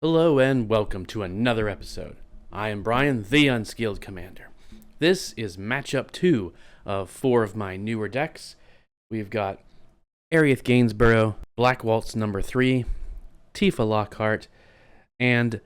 Hello and welcome to another episode. I am Brian, the Unskilled Commander. This is matchup 2 of 4 of my newer decks. We've got Aerith Gainsborough, Black Waltz number 3, Tifa Lockhart, and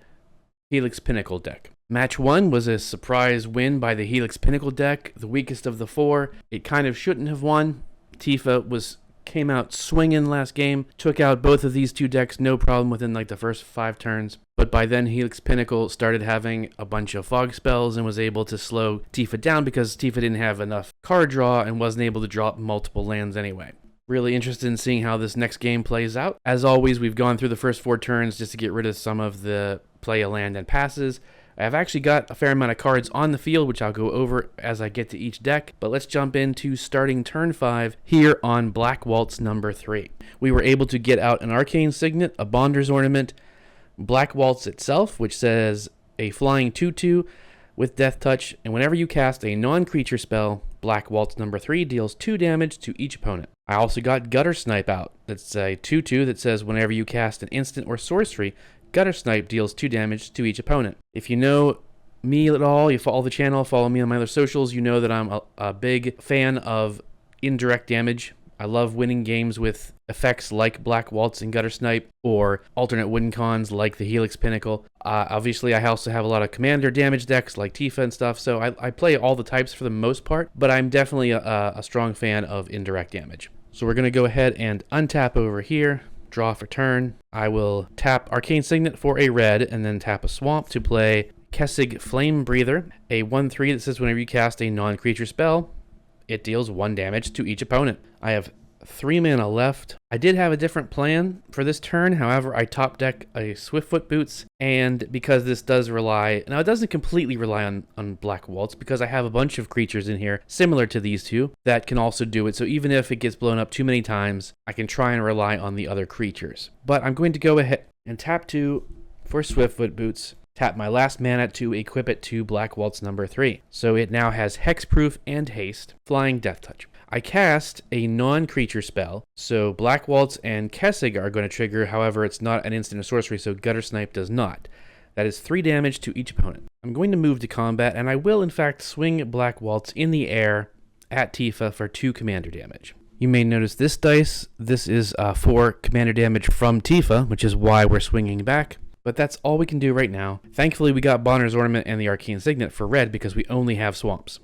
Helix Pinnacle deck. Match 1 was a surprise win by the Helix Pinnacle deck, the weakest of the 4. It kind of shouldn't have won. Tifa came out swinging last game, took out both of these two decks no problem within the first 5 turns. But by then, Helix Pinnacle started having a bunch of fog spells and was able to slow Tifa down because Tifa didn't have enough card draw and wasn't able to drop multiple lands anyway. Really interested in seeing how this next game plays out. As always, we've gone through the first 4 turns just to get rid of some of the play a land and passes. I've actually got a fair amount of cards on the field, which I'll go over as I get to each deck. But let's jump into starting turn 5 here on Black Waltz number 3. We were able to get out an Arcane Signet, a Bonder's Ornament, Black Waltz itself, which says a flying 2/2 with Death Touch, and whenever you cast a non-creature spell, Black Waltz number 3 deals 2 damage to each opponent. I also got Gutter Snipe out. That's a 2/2 that says whenever you cast an instant or sorcery, Gutter Snipe deals 2 damage to each opponent. If you know me at all, you follow the channel, follow me on my other socials, you know that I'm a big fan of indirect damage. I love winning games with effects like Black Waltz and Gutter Snipe, or alternate win cons like the Helix Pinnacle. Obviously, I also have a lot of commander damage decks like Tifa and stuff, so I play all the types for the most part, but I'm definitely a strong fan of indirect damage. So we're going to go ahead and untap over here, draw for turn. I will tap Arcane Signet for a red, and then tap a Swamp to play Kessig Flame Breather, a 1/3 that says whenever you cast a non-creature spell, it deals 1 damage to each opponent. I have 3 mana left. I did have a different plan for this turn, however, I top deck a Swiftfoot Boots, and because this does rely, now it doesn't completely rely on Black Waltz, because I have a bunch of creatures in here, similar to these two, that can also do it, so even if it gets blown up too many times, I can try and rely on the other creatures. But I'm going to go ahead and tap 2 for Swiftfoot Boots, tap my last mana to equip it to Black Waltz number 3. So it now has Hexproof and Haste, Flying Death Touch. I cast a non-creature spell, so Black Waltz and Kessig are going to trigger, however it's not an instant or sorcery, so Gutter Snipe does not. That is 3 damage to each opponent. I'm going to move to combat, and I will in fact swing Black Waltz in the air at Tifa for 2 commander damage. You may notice this dice, this is 4 commander damage from Tifa, which is why we're swinging back. But that's all we can do right now. Thankfully we got Bonner's Ornament and the Arcane Signet for red because we only have swamps.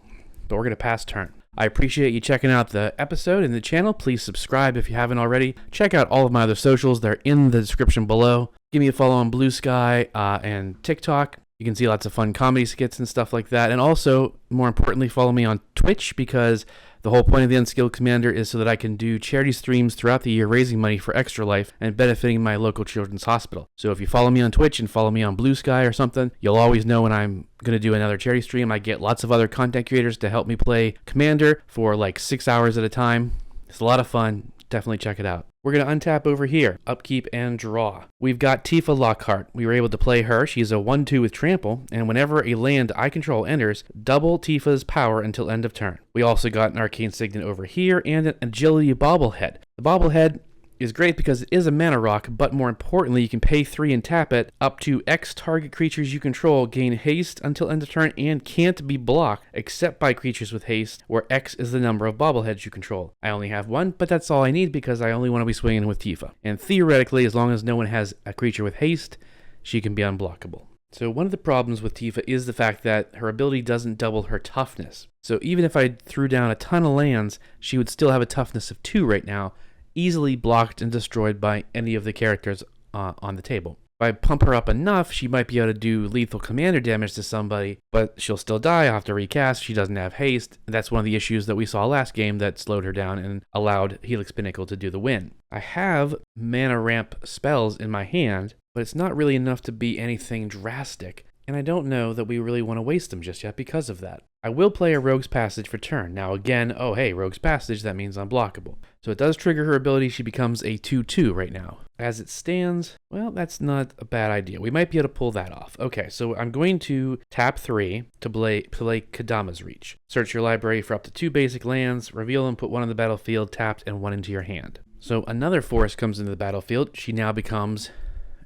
But we're going to pass turn. I appreciate you checking out the episode and the channel. Please subscribe if you haven't already. Check out all of my other socials. They're in the description below. Give me a follow on Blue Sky and TikTok. You can see lots of fun comedy skits and stuff like that. And also, more importantly, follow me on Twitch, because the whole point of the Unskilled Commander is so that I can do charity streams throughout the year, raising money for Extra Life and benefiting my local children's hospital. So if you follow me on Twitch and follow me on Blue Sky or something, you'll always know when I'm going to do another charity stream. I get lots of other content creators to help me play Commander for 6 hours at a time. It's a lot of fun. Definitely check it out. We're going to untap over here, upkeep and draw. We've got Tifa Lockhart. We were able to play her. She's a 1/2 with trample, and whenever a land I control enters, double Tifa's power until end of turn. We also got an Arcane Signet over here and an Agility Bobblehead. The Bobblehead is great because it is a mana rock, but more importantly, you can pay 3 and tap it. Up to X target creatures you control gain haste until end of turn and can't be blocked except by creatures with haste, where X is the number of bobbleheads you control. I only have 1, but that's all I need because I only want to be swinging with Tifa. And theoretically, as long as no one has a creature with haste, she can be unblockable. So one of the problems with Tifa is the fact that her ability doesn't double her toughness. So even if I threw down a ton of lands, she would still have a toughness of 2 right now, easily blocked and destroyed by any of the characters on the table. If I pump her up enough, she might be able to do lethal commander damage to somebody, but she'll still die. I'll have to recast. She doesn't have haste, and that's one of the issues that we saw last game that slowed her down and allowed Helix Pinnacle to do the win. I have mana ramp spells in my hand, but it's not really enough to be anything drastic, and I don't know that we really want to waste them just yet because of that. I will play a Rogue's Passage for turn. Now again, oh hey, Rogue's Passage, that means unblockable. So it does trigger her ability. She becomes a 2/2 right now. As it stands, well, that's not a bad idea. We might be able to pull that off. Okay, so I'm going to tap 3 to play Kadama's Reach. Search your library for up to 2 basic lands, reveal them, put 1 on the battlefield, tapped, and 1 into your hand. So another forest comes into the battlefield. She now becomes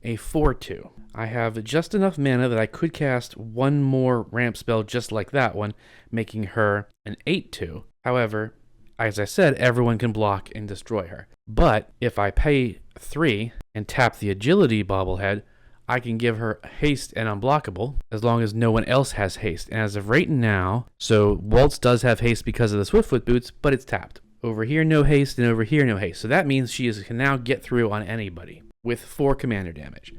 a 4/2. I have just enough mana that I could cast one more ramp spell just like that one, making her an 8/2. However, as I said, everyone can block and destroy her. But if I pay 3 and tap the agility bobblehead, I can give her haste and unblockable as long as no one else has haste. And as of right now, so Waltz does have haste because of the Swiftfoot boots, but it's tapped. Over here, no haste, and over here, no haste. So that means she can now get through on anybody with 4 commander damage.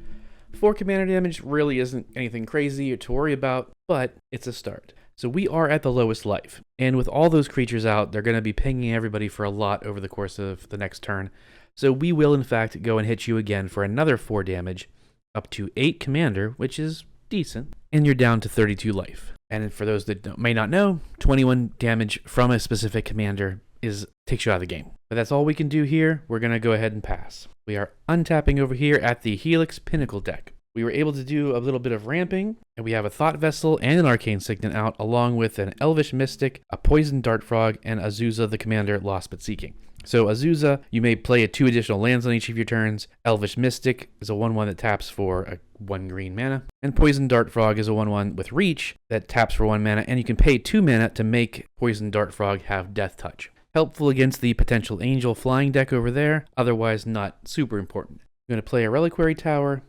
4 commander damage really isn't anything crazy to worry about, but it's a start. So we are at the lowest life. And with all those creatures out, they're going to be pinging everybody for a lot over the course of the next turn. So we will, in fact, go and hit you again for another 4 damage, up to 8 commander, which is decent, and you're down to 32 life. And for those that may not know, 21 damage from a specific commander takes you out of the game. But that's all we can do here. We're going to go ahead and pass. We are untapping over here at the Helix Pinnacle deck. We were able to do a little bit of ramping, and we have a Thought Vessel and an Arcane Signet out, along with an Elvish Mystic, a Poison Dart Frog, and Azusa the commander, Lost But Seeking. So Azusa, you may play 2 additional lands on each of your turns. Elvish Mystic is a 1/1 that taps for a 1 green mana. And Poison Dart Frog is a 1/1 with Reach that taps for 1 mana, and you can pay 2 mana to make Poison Dart Frog have Death Touch. Helpful against the potential Angel Flying deck over there, otherwise not super important. I'm going to play a Reliquary Tower.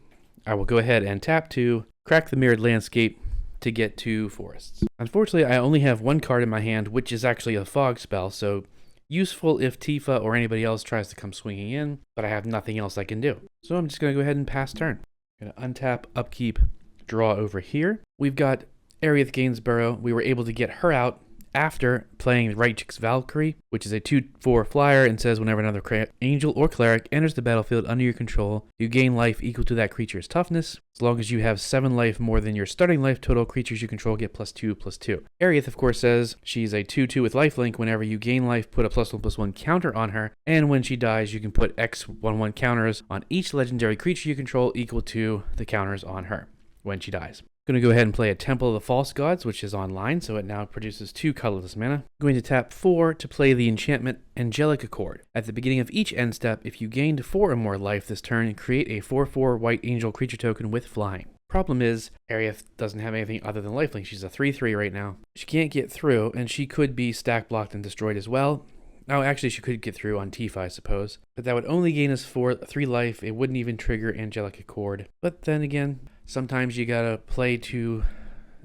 I will go ahead and tap 2, crack the Mirrored Landscape to get 2 forests. Unfortunately, I only have 1 card in my hand, which is actually a Fog spell, so useful if Tifa or anybody else tries to come swinging in, but I have nothing else I can do. So I'm just going to go ahead and pass turn. I'm going to untap, upkeep, draw over here. We've got Aerith Gainsborough. We were able to get her out after playing Righteous Valkyrie, which is a 2/4 flyer and says whenever another angel or cleric enters the battlefield under your control, you gain life equal to that creature's toughness. As long as you have 7 life more than your starting life total, creatures you control get +2/+2. Aerith, of course, says she's a 2/2 with lifelink. Whenever you gain life, put a +1/+1 counter on her, and when she dies, you can put X/1/1 counters on each legendary creature you control equal to the counters on her when she dies. I'm going to go ahead and play a Temple of the False Gods, which is online, so it now produces 2 colorless mana. I'm going to tap 4 to play the enchantment Angelic Accord. At the beginning of each end step, if you gained 4 or more life this turn, create a 4/4 white angel creature token with flying. Problem is, Aerith doesn't have anything other than lifelink. She's a 3/3 right now. She can't get through, and she could be stack blocked and destroyed as well. Oh, actually, she could get through on Tifa, I suppose. But that would only gain us 3 life. It wouldn't even trigger Angelic Accord. But then again, sometimes you gotta play to...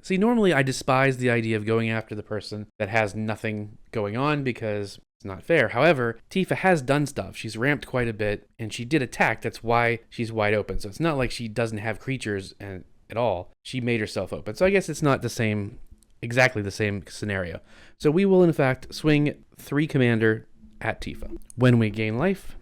See, normally I despise the idea of going after the person that has nothing going on because it's not fair. However, Tifa has done stuff. She's ramped quite a bit, and she did attack. That's why she's wide open. So it's not like she doesn't have creatures at all. She made herself open. So I guess it's not exactly the same scenario. So we will, in fact, swing 3 commander at Tifa. When we gain life,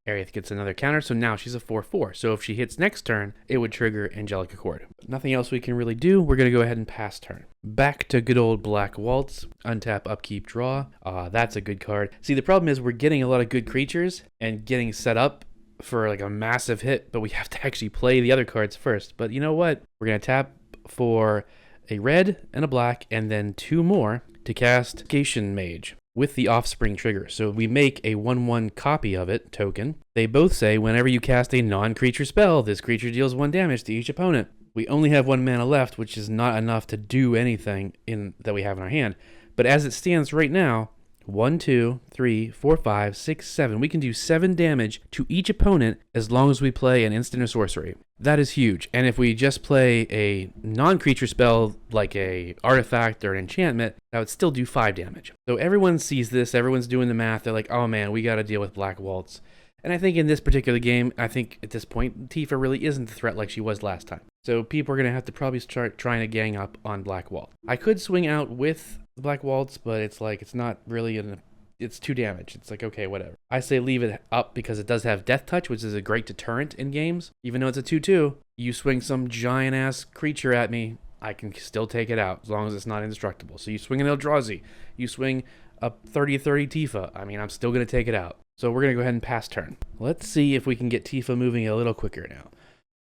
Aerith gets another counter, so now she's a 4/4. So if she hits next turn, it would trigger Angelic Accord. Nothing else we can really do. We're going to go ahead and pass turn. Back to good old Black Waltz. Untap, upkeep, draw. That's a good card. See, the problem is we're getting a lot of good creatures and getting set up for like a massive hit, but we have to actually play the other cards first. But you know what? We're going to tap for a red and a black, and then 2 more to cast Gation Mage with the Offspring trigger. So we make a 1/1 copy of it token. They both say whenever you cast a non-creature spell, this creature deals 1 damage to each opponent. We only have 1 mana left, which is not enough to do anything that we have in our hand. But as it stands right now, 1, 2, 3, 4, 5, 6, 7. We can do 7 damage to each opponent as long as we play an instant or sorcery. That is huge. And if we just play a non-creature spell like a artifact or an enchantment, that would still do 5 damage. So everyone sees this, everyone's doing the math. They're like, oh man, we got to deal with Black Waltz. And I think in this particular game, I think at this point, Tifa really isn't a threat like she was last time. So people are going to have to probably start trying to gang up on Black Waltz. I could swing out with the Black Waltz, but it's like, it's not really it's 2 damage. It's like, okay, whatever. I say leave it up because it does have Death Touch, which is a great deterrent in games. Even though it's a 2/2, you swing some giant-ass creature at me, I can still take it out as long as it's not indestructible. So you swing an Eldrazi, you swing a 30/30 Tifa, I mean, I'm still going to take it out. So we're going to go ahead and pass turn. Let's see if we can get Tifa moving a little quicker now.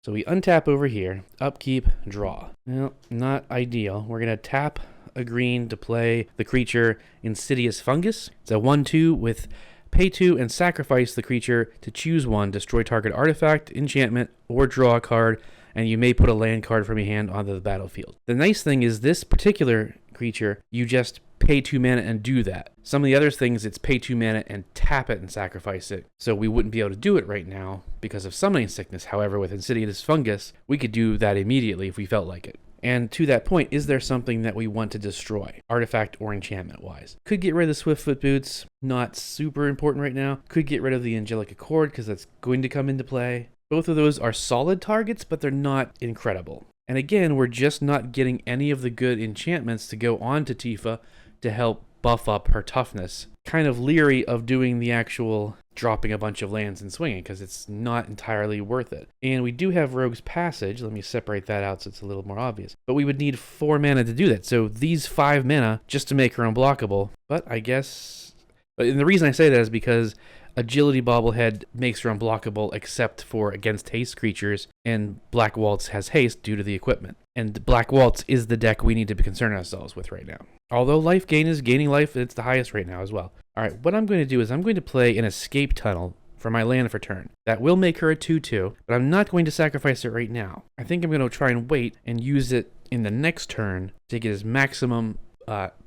So we untap over here, upkeep, draw. Well, not ideal. We're going to tap a green to play the creature Insidious Fungus. It's a 1/2 with Pay 2 and sacrifice the creature to choose one. Destroy target artifact, enchantment, or draw a card, and you may put a land card from your hand onto the battlefield. The nice thing is this particular creature, you just pay 2 mana and do that. Some of the other things, it's pay 2 mana and tap it and sacrifice it. So we wouldn't be able to do it right now because of summoning sickness. However, with Insidious Fungus, we could do that immediately if we felt like it. And to that point, is there something that we want to destroy, artifact or enchantment-wise? Could get rid of the Swiftfoot Boots, not super important right now. Could get rid of the Angelic Accord because that's going to come into play. Both of those are solid targets, but they're not incredible. And again, we're just not getting any of the good enchantments to go on to Tifa to help buff up her toughness. Kind of leery of doing the actual dropping a bunch of lands and swinging because it's not entirely worth it. And we do have Rogue's Passage. Let me separate that out so it's a little more obvious. But we would need 4 mana to do that. So these 5 mana just to make her unblockable. But I guess... And the reason I say that is because Agility Bobblehead makes her unblockable except for against haste creatures, and Black Waltz has haste due to the equipment. And Black Waltz is the deck we need to concern ourselves with right now. Although life gain is gaining life, it's the highest right now as well. Alright, what I'm going to do is I'm going to play an Escape Tunnel for my land for turn. That will make her a 2/2, but I'm not going to sacrifice it right now. I think I'm going to try and wait and use it in the next turn to get as maximum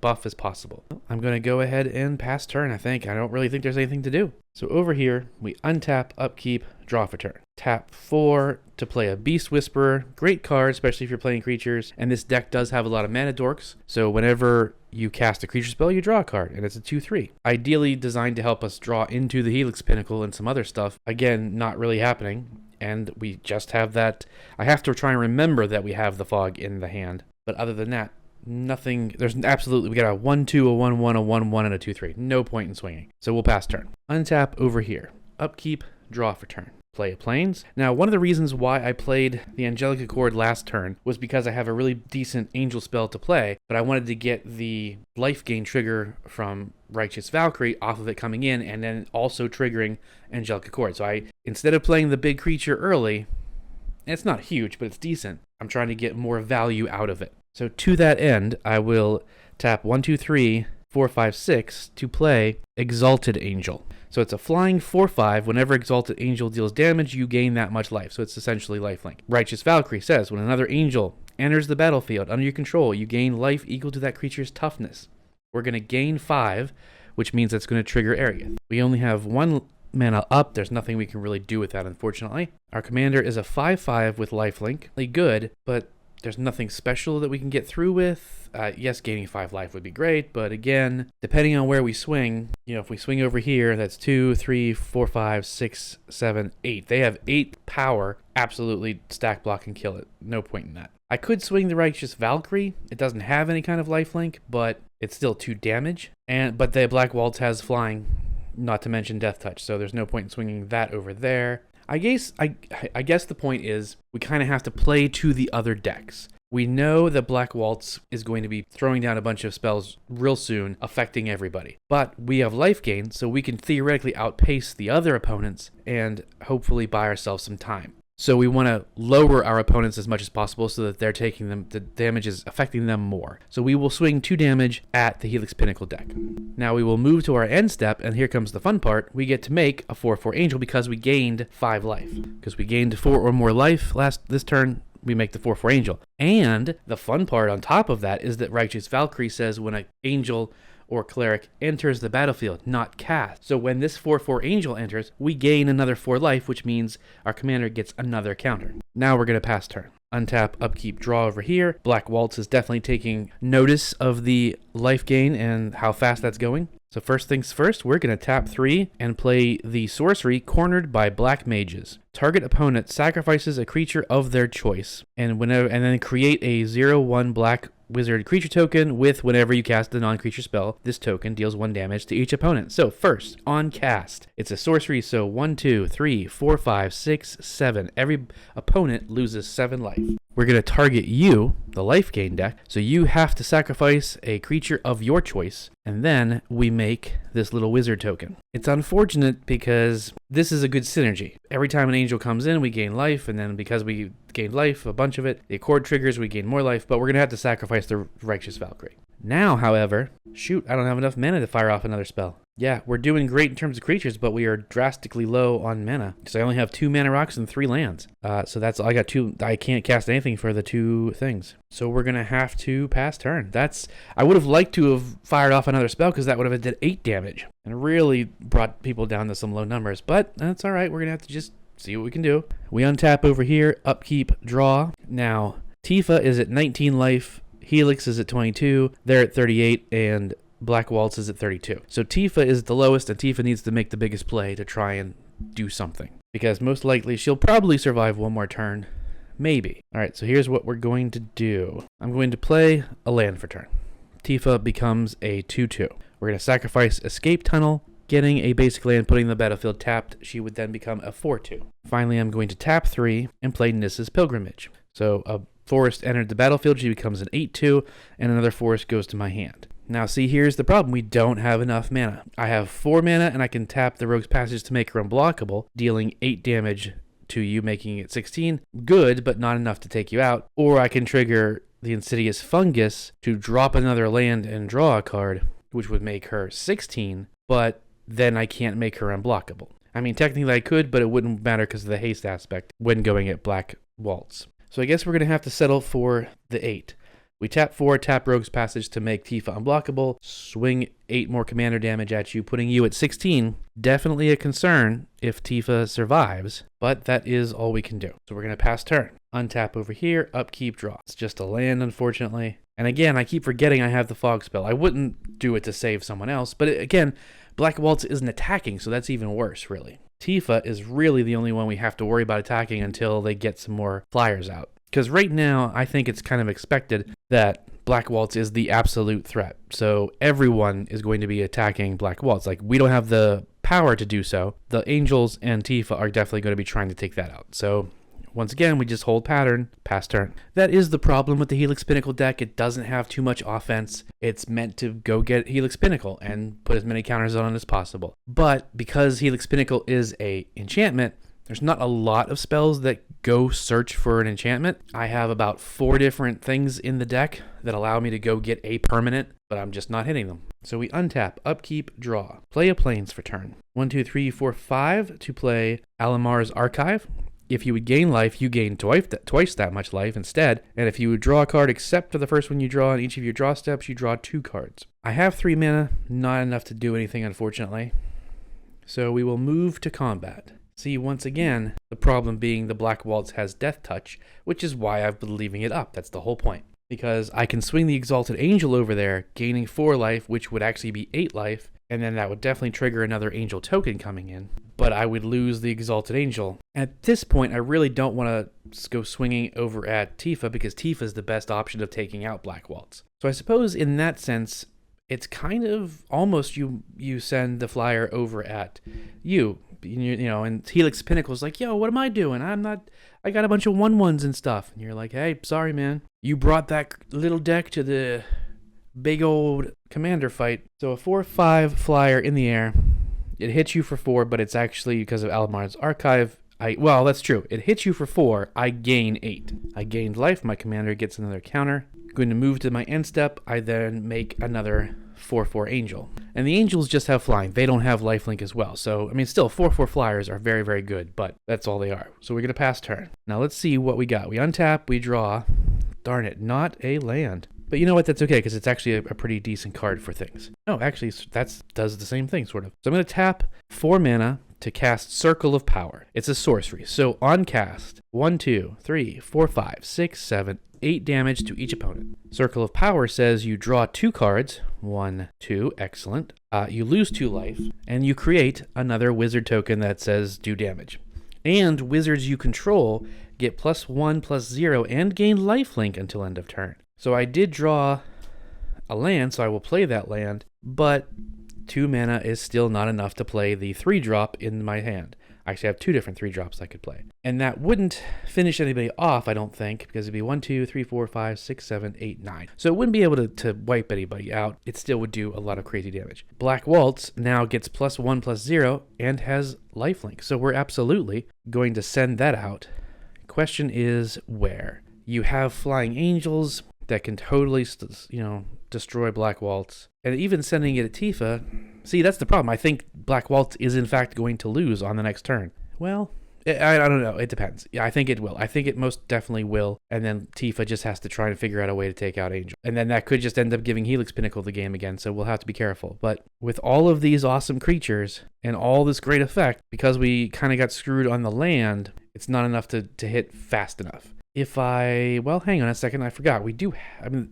buff as possible. I'm going to go ahead and pass turn, I think. I don't really think there's anything to do. So over here, we untap, upkeep, draw for turn. Tap 4 to play a Beast Whisperer. Great card, especially if you're playing creatures. And this deck does have a lot of mana dorks. So whenever you cast a creature spell, you draw a card, and it's a 2/3. Ideally designed to help us draw into the Helix Pinnacle and some other stuff. Again, not really happening. And we just have that. I have to try and remember that we have the Fog in the hand. But other than that, nothing. There's absolutely, we got a 1/2, a 1/1, a 1/1, and a 2/3. No point in swinging. So we'll pass turn. Untap over here. Upkeep, draw for turn. Play a Plains. Now, one of the reasons why I played the Angelic Accord last turn was because I have a really decent Angel spell to play, but I wanted to get the life gain trigger from Righteous Valkyrie off of it coming in, and then also triggering Angelic Accord. So instead of playing the big creature early, it's not huge, but it's decent, I'm trying to get more value out of it. So to that end, I will tap 1, 2, 3, 4, 5, 6 to play Exalted Angel. So it's a flying 4/5. Whenever Exalted Angel deals damage, you gain that much life. So it's essentially lifelink. Righteous Valkyrie says, when another angel enters the battlefield under your control, you gain life equal to that creature's toughness. We're going to gain 5, which means that's going to trigger Aerith. We only have 1 mana up. There's nothing we can really do with that, unfortunately. Our commander is a 5/5 with lifelink. Really good, but there's nothing special that we can get through with. Yes, gaining 5 life would be great, but again, depending on where we swing, if we swing over here, that's 2, 3, 4, 5, 6, 7, 8. They have 8 power. Absolutely stack block and kill it. No point in that. I could swing the Righteous Valkyrie. It doesn't have any kind of lifelink, but it's still 2 damage. But the Black Waltz has flying, not to mention Death Touch, so there's no point in swinging that over there. I guess the point is we kind of have to play to the other decks. We know that Black Waltz is going to be throwing down a bunch of spells real soon, affecting everybody. But we have life gain, so we can theoretically outpace the other opponents and hopefully buy ourselves some time. So we want to lower our opponents as much as possible so that they're taking them, the damage is affecting them more. So we will swing 2 damage at the Helix Pinnacle deck. Now we will move to our end step, and here comes the fun part. We get to make a 4/4 Angel because we gained 5 life. Because we gained 4 or more life this turn, we make the 4/4 Angel. And the fun part on top of that is that Righteous Valkyrie says when an Angel or Cleric enters the battlefield, not cast. So when this 4/4 Angel enters, we gain another 4 life, which means our commander gets another counter. Now we're going to pass turn. Untap, upkeep, draw over here. Black Waltz is definitely taking notice of the life gain and how fast that's going. So first things first, we're going to tap 3 and play the sorcery Cornered by Black Mages. Target opponent sacrifices a creature of their choice, and then create a 0/1 black wizard creature token with whenever you cast a non-creature spell. This token deals 1 damage to each opponent. So first, on cast, it's a sorcery, so 1, 2, 3, 4, 5, 6, 7. Every opponent loses 7 life. We're going to target you, the life gain deck, so you have to sacrifice a creature of your choice, and then we make this little wizard token. It's unfortunate because this is a good synergy. Every time an angel comes in, we gain life, and then because we gained life, a bunch of it, the Accord triggers, we gain more life, but we're going to have to sacrifice the Righteous Valkyrie. Now, however, shoot, I don't have enough mana to fire off another spell. Yeah, we're doing great in terms of creatures, but we are drastically low on mana. So I only have 2 mana rocks and 3 lands. So that's all I got. I can't cast anything for the 2 things. So we're going to have to pass turn. I would have liked to have fired off another spell because that would have did 8 damage and really brought people down to some low numbers. But that's all right. We're going to have to just see what we can do. We untap over here, upkeep, draw. Now, Tifa is at 19 life. Helix is at 22. They're at 38. And Black Waltz is at 32. So Tifa is the lowest, and Tifa needs to make the biggest play to try and do something. Because most likely she'll probably survive one more turn. Maybe. Alright, so here's what we're going to do. I'm going to play a land for turn. Tifa becomes a 2-2. We're going to sacrifice Escape Tunnel, getting a basic land, putting the battlefield tapped. She would then become a 4-2. Finally, I'm going to tap 3 and play Nissa's Pilgrimage. So a forest entered the battlefield, she becomes an 8-2, and another forest goes to my hand. Now, see, here's the problem. We don't have enough mana. I have 4 mana, and I can tap the Rogue's Passage to make her unblockable, dealing 8 damage to you, making it 16. Good, but not enough to take you out. Or I can trigger the Insidious Fungus to drop another land and draw a card, which would make her 16, but then I can't make her unblockable. I mean, technically I could, but it wouldn't matter because of the haste aspect when going at Black Waltz. So I guess we're going to have to settle for the 8. We tap 4, tap Rogue's Passage to make Tifa unblockable, swing 8 more commander damage at you, putting you at 16. Definitely a concern if Tifa survives, but that is all we can do. So we're going to pass turn. Untap over here, upkeep, draw. It's just a land, unfortunately. And again, I keep forgetting I have the fog spell. I wouldn't do it to save someone else, but again, Black Waltz isn't attacking, so that's even worse, really. Tifa is really the only one we have to worry about attacking until they get some more flyers out. Because right now, I think it's kind of expected that Black Waltz is the absolute threat. So everyone is going to be attacking Black Waltz. Like, we don't have the power to do so. The Angels and Tifa are definitely going to be trying to take that out. So once again, we just hold pattern, pass turn. That is the problem with the Helix Pinnacle deck. It doesn't have too much offense. It's meant to go get Helix Pinnacle and put as many counters on it as possible. But because Helix Pinnacle is a enchantment, there's not a lot of spells that go search for an enchantment. I have about 4 different things in the deck that allow me to go get a permanent, but I'm just not hitting them. So we untap, upkeep, draw. Play a Plains for turn. 1, 2, 3, 4, 5 to play Alamar's Archive. If you would gain life, you gain twice that much life instead. And if you would draw a card except for the first one you draw on each of your draw steps, you draw 2 cards. I have 3 mana, not enough to do anything, unfortunately. So we will move to combat. See, once again, the problem being the Black Waltz has Death Touch, which is why I've been leaving it up. That's the whole point. Because I can swing the Exalted Angel over there, gaining 4 life, which would actually be 8 life, and then that would definitely trigger another Angel token coming in. But I would lose the Exalted Angel. At this point, I really don't want to go swinging over at Tifa, because Tifa is the best option of taking out Black Waltz. So I suppose in that sense, it's kind of almost you send the flyer over at you know, and Helix Pinnacle's like, yo, what am I doing? I got a bunch of 1/1s and stuff. And you're like, hey, sorry, man. You brought that little deck to the big old commander fight. So a 4/5 flyer in the air. It hits you for 4, but it's actually because of Alamar's Archive. Well, that's true. It hits you for 4. I gain 8. I gained life. My commander gets another counter. Going to move to my end step. I then make another 4/4 Angel. And the Angels just have flying. They don't have lifelink as well. So, I mean, still, 4/4 flyers are very, very good, but that's all they are. So we're going to pass turn. Now let's see what we got. We untap, we draw. Darn it, not a land. But you know what? That's okay, because it's actually a pretty decent card for things. No, actually, that does the same thing, sort of. So I'm going to tap 4 mana to cast Circle of Power. It's a sorcery. So on cast, 1, 2, 3, 4, 5, 6, 7, 8 damage to each opponent. Circle of Power says you draw 2 cards. 1, 2, excellent. You lose 2 life, and you create another wizard token that says do damage. And wizards you control get +1/+0 and gain lifelink until end of turn. So I did draw a land, so I will play that land, but 2 mana is still not enough to play the 3-drop in my hand. I actually have 2 different 3-drops I could play. And that wouldn't finish anybody off, I don't think, because it'd be 1, 2, 3, 4, 5, 6, 7, 8, 9. So it wouldn't be able to wipe anybody out. It still would do a lot of crazy damage. Black Waltz now gets +1/+0 and has lifelink. So we're absolutely going to send that out. Question is where? You have Flying Angels that can totally, destroy Black Waltz. And even sending it at Tifa, See, that's the problem. I think Black Waltz is in fact going to lose on the next turn. Well, I don't know. It depends. Yeah, I think it will. I think it most definitely will. And then Tifa just has to try and figure out a way to take out Angel. And then that could just end up giving Helix Pinnacle the game again, so we'll have to be careful. But with all of these awesome creatures and all this great effect, because we kind of got screwed on the land, it's not enough to hit fast enough. Well, hang on a second. I forgot.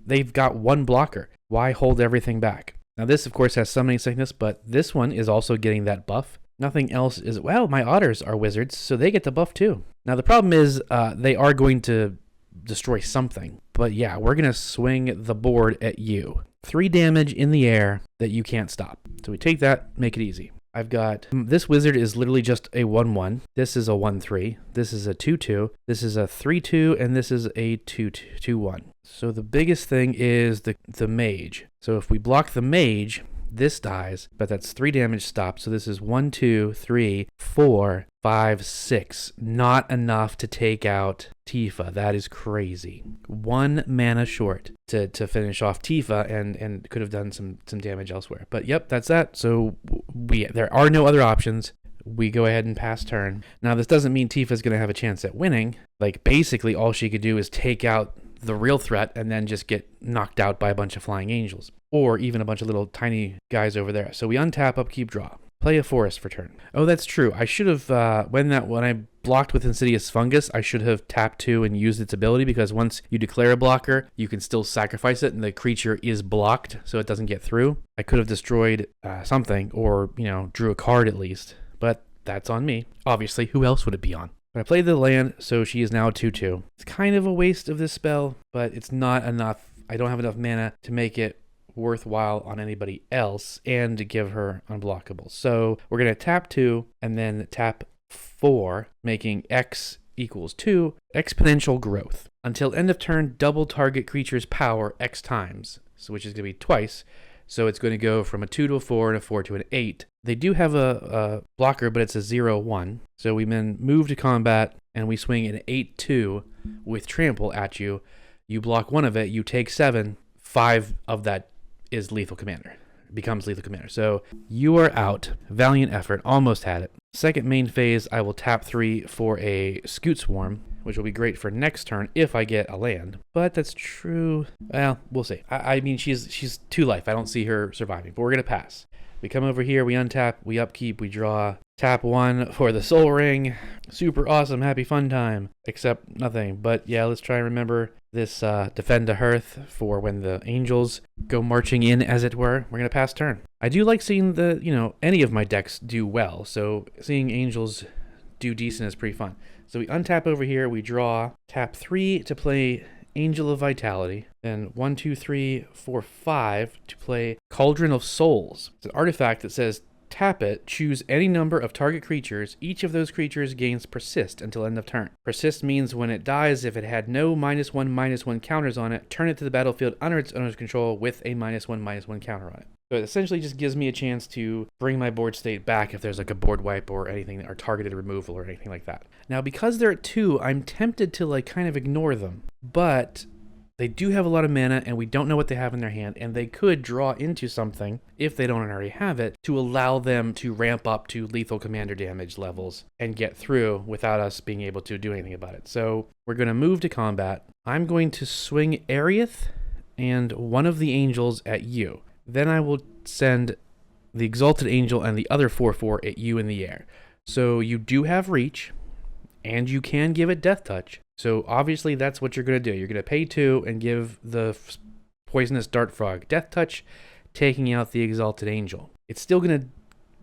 They've got one blocker. Why hold everything back? Now, this, of course, has summoning sickness, but this one is also getting that buff. Nothing else is... Well, my otters are wizards, so they get the buff too. Now, the problem is they are going to destroy something. But yeah, we're going to swing the board at you. 3 damage in the air that you can't stop. So we take that, make it easy. I've got... This wizard is literally just a 1-1. This is a 1-3. This is a 2-2. This is a 3-2, and this is a 2-1. So the biggest thing is the mage. So if we block the mage... This dies, but that's 3 damage stopped. So this is 1, 2, 3, 4, 5, 6. Not enough to take out Tifa. That is crazy. 1 mana short to finish off Tifa and could have done some damage elsewhere. But yep, that's that. So there are no other options. We go ahead and pass turn. Now this doesn't mean Tifa's going to have a chance at winning. Like basically all she could do is take out the real threat and then just get knocked out by a bunch of flying angels. Or even a bunch of little tiny guys over there. So we untap, upkeep, draw. Play a forest for turn. Oh, that's true. I should have, when I blocked with Insidious Fungus, I should have tapped 2 and used its ability, because once you declare a blocker, you can still sacrifice it and the creature is blocked so it doesn't get through. I could have destroyed something or, drew a card at least. But that's on me. Obviously, who else would it be on? But I played the land, so she is now 2-2. It's kind of a waste of this spell, but it's not enough. I don't have enough mana to make it worthwhile on anybody else and to give her unblockable. So we're going to tap 2 and then tap 4, making X equals 2, exponential growth. Until end of turn, double target creature's power X times, so which is going to be twice. So it's going to go from a 2 to a 4 and a 4 to an 8. They do have a blocker, but it's a 0-1. So we then move to combat and we swing an 8-2 with trample at you. You block 1 of it, you take 7, 5 of that is lethal commander. Becomes lethal commander. So you are out. Valiant effort. Almost had it. Second main phase, I will tap 3 for a Scoot Swarm, which will be great for next turn if I get a land. But that's true. Well, we'll see. I mean, she's 2 life. I don't see her surviving, but we're going to pass. We come over here, we untap, we upkeep, we draw. Tap 1 for the Soul Ring. Super awesome, happy fun time. Except nothing. But yeah, let's try and remember this Defend a Hearth for when the angels go marching in, as it were. We're going to pass turn. I do like seeing any of my decks do well. So seeing angels do decent is pretty fun. So we untap over here, we draw. Tap 3 to play Angel of Vitality. Then 1, 2, 3, 4, 5 to play Cauldron of Souls. It's an artifact that says tap it, choose any number of target creatures. Each of those creatures gains persist until end of turn. Persist means when it dies, if it had no -1/-1 counters on it, turn it to the battlefield under its owner's control with a -1/-1 counter on it. So it essentially just gives me a chance to bring my board state back if there's like a board wipe or anything, or targeted removal or anything like that. Now, because they're at 2, I'm tempted to kind of ignore them, but they do have a lot of mana and we don't know what they have in their hand, and they could draw into something, if they don't already have it, to allow them to ramp up to lethal commander damage levels and get through without us being able to do anything about it. So we're going to move to combat. I'm going to swing Aerith and one of the angels at you. Then I will send the Exalted Angel and the other 4/4 at you in the air. So you do have reach, and you can give it Death Touch. So obviously that's what you're going to do. You're going to pay 2 and give the Poisonous Dart Frog Death Touch, taking out the Exalted Angel. It's still going to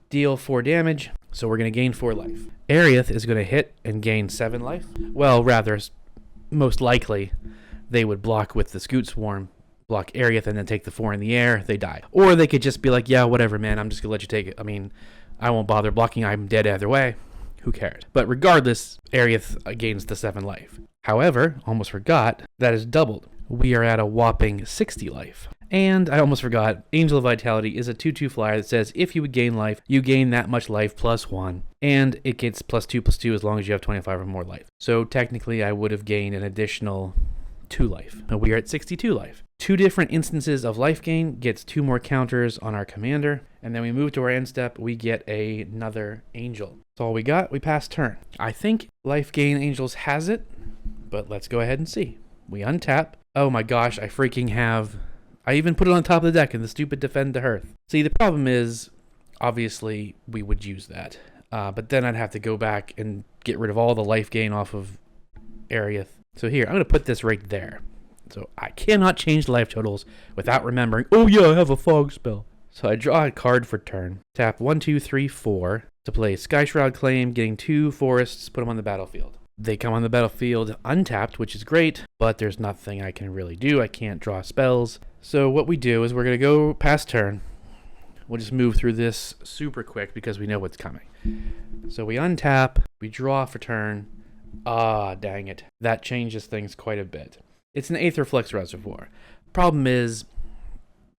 deal 4 damage, so we're going to gain 4 life. Aerith is going to hit and gain 7 life. Well, rather, most likely, they would block with the Scoot Swarm, block Aerith, and then take the 4 in the air. They die. Or they could just be like, yeah, whatever, man, I'm just going to let you take it. I mean, I won't bother blocking. I'm dead either way. Who cares? But regardless, Aerith gains the 7 life. However, almost forgot, that is doubled. We are at a whopping 60 life. And I almost forgot, Angel of Vitality is a 2/2 flyer that says if you would gain life, you gain that much life plus 1. And it gets +2/+2 as long as you have 25 or more life. So technically, I would have gained an additional 2 life. We are at 62 life. 2 different instances of life gain, gets 2 more counters on our commander, and then we move to our end step, we get another angel. That's all we got, we pass turn. I think life gain angels has it, but let's go ahead and see. We untap. Oh my gosh, I even put it on top of the deck in the stupid Defend the Hearth. See, the problem is, obviously, we would use that. But then I'd have to go back and get rid of all the life gain off of Aerith. So here, I'm going to put this right there. So I cannot change the life totals without remembering, oh yeah, I have a fog spell. So I draw a card for turn. Tap 1, 2, 3, 4 to play Sky Shroud Claim, getting 2 forests, put them on the battlefield. They come on the battlefield untapped, which is great, but there's nothing I can really do. I can't draw spells. So what we do is we're going to go past turn. We'll just move through this super quick because we know what's coming. So we untap, we draw for turn. Ah, dang it. That changes things quite a bit. It's an Aetherflux Reservoir. Problem is,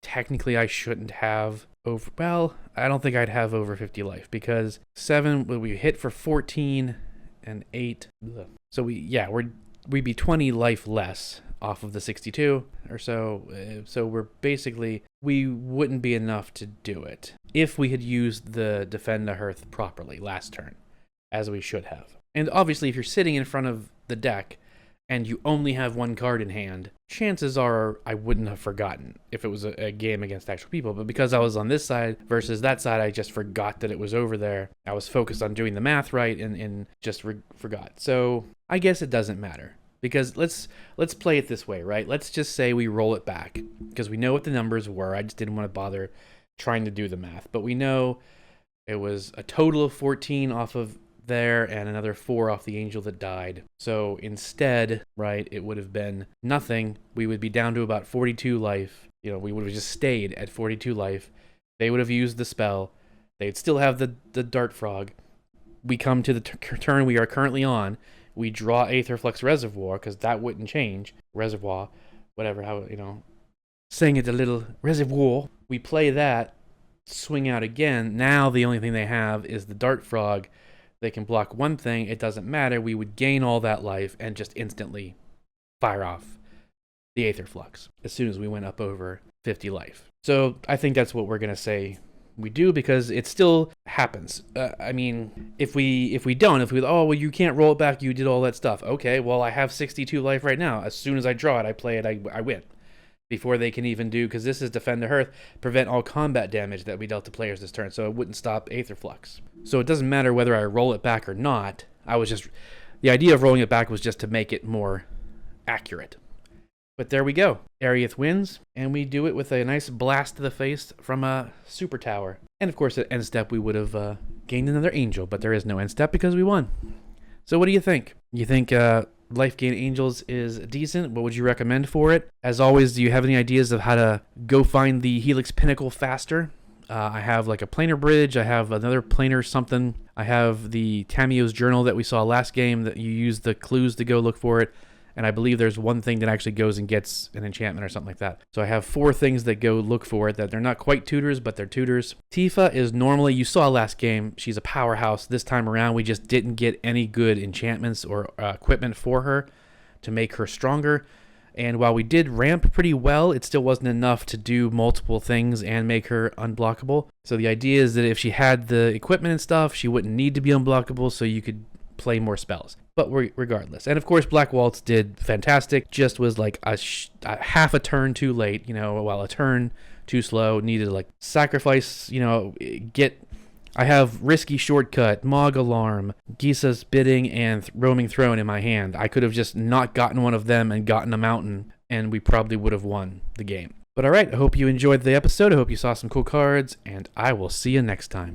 technically I shouldn't have over... Well, I don't think I'd have over 50 life because 7, we hit for 14 and 8. So we'd be 20 life less off of the 62 or so. So we wouldn't be enough to do it if we had used the Defend the Hearth properly last turn, as we should have. And obviously, if you're sitting in front of the deck and you only have 1 card in hand, chances are I wouldn't have forgotten if it was a game against actual people. But because I was on this side versus that side, I just forgot that it was over there. I was focused on doing the math right and just forgot. So I guess it doesn't matter. Because let's play it this way, right? Let's just say we roll it back because we know what the numbers were. I just didn't want to bother trying to do the math. But we know it was a total of 14 off of there and another 4 off the angel that died. So instead, right, it would have been nothing. We would be down to about 42 life. You know, we would have just stayed at 42 life. They would have used the spell. They'd still have the Dart Frog. We come to the turn we are currently on. We draw Aetherflux Reservoir, because that wouldn't change. Reservoir, whatever, how, saying it a little reservoir. We play that, swing out again. Now the only thing they have is the Dart Frog. They can block 1 thing. It doesn't matter. We would gain all that life and just instantly fire off the Aetherflux as soon as we went up over 50 life. So I think that's what we're going to say we do, because it still happens. If we don't, oh, well, you can't roll it back, you did all that stuff. Okay, well, I have 62 life right now. As soon as I draw it, I play it, I win. Before they can even do, because this is Defend the Hearth, prevent all combat damage that we dealt to players this turn, so it wouldn't stop Aetherflux. So it doesn't matter whether I roll it back or not. The idea of rolling it back was just to make it more accurate. But there we go. Aerith wins, and we do it with a nice blast to the face from a super tower. And of course, at end step, we would have gained another angel, but there is no end step because we won. So what do you think? You think Life Gain Angels is decent? What would you recommend for it? As always, do you have any ideas of how to go find the Helix Pinnacle faster? I have like a planar bridge. I have another planar something. I have the Tamio's Journal that we saw last game that you use the clues to go look for it. And I believe there's 1 thing that actually goes and gets an enchantment or something like that. So I have 4 things that go look for it, that they're not quite tutors, but they're tutors. Tifa is normally, you saw last game, she's a powerhouse. This time around, we just didn't get any good enchantments or equipment for her to make her stronger. And while we did ramp pretty well, it still wasn't enough to do multiple things and make her unblockable. So the idea is that if she had the equipment and stuff, she wouldn't need to be unblockable, so you could play more spells. But regardless. And of course, Black Waltz did fantastic. Just was like a half a turn too late, while a turn too slow. Needed to sacrifice, I have Risky Shortcut, Mog Alarm, Gisa's Bidding, and Roaming Throne in my hand. I could have just not gotten one of them and gotten a mountain, and we probably would have won the game. But alright, I hope you enjoyed the episode. I hope you saw some cool cards, and I will see you next time.